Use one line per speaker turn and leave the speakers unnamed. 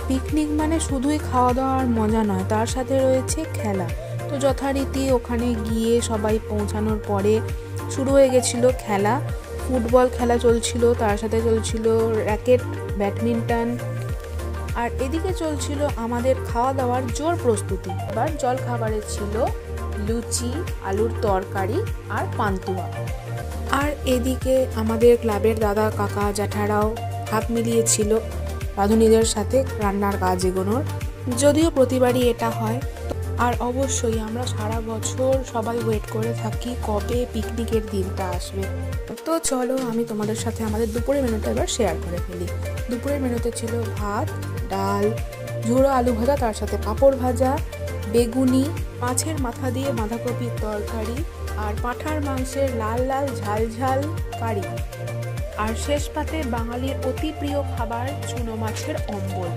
Picnic মানে শুধুই খাওয়া দাওয়ার মজা নয়, তার সাথে রয়েছে খেলা। তো যথারীতি ওখানে গিয়ে সবাই পৌঁছানোর পরে শুরু হয়ে গেছিলো খেলা। ফুটবল খেলা চলছিল, তার সাথে চলছিল র্যাকেট, ব্যাডমিন্টন, আর এদিকে চলছিল আমাদের খাওয়া দাওয়ার জোর প্রস্তুতি। এবার জল খাবারে ছিল লুচি, আলুর তরকারি আর পান্তুয়া। আর এদিকে আমাদের ক্লাবের দাদা কাকা জ্যাঠারাও হাত মিলিয়েছিল রাঁধুনিদের সাথে রান্নার কাজ এগোনোর। যদিও প্রতিবারই এটা হয়, আর অবশ্যই আমরা সারা বছর সবাই ওয়েট করে থাকি কবে পিকনিকের দিনটা আসবে। তো চলো আমি তোমাদের সাথে আমাদের দুপুরের মেনুটা এবার শেয়ার করে ফেলি। দুপুরের মেনুতে ছিল ভাত, ডাল, ঝুড়ো আলু ভাজা, তার সাথে পাঁপড় ভাজা, বেগুনি, মাছের মাথা দিয়ে বাঁধাকপির তরকারি, আর পাঁঠার মাংসের লাল লাল ঝাল ঝাল কারি, আর শেষ পাতে বাঙালির অতি প্রিয় খাবার চুনো মাছের অম্বল।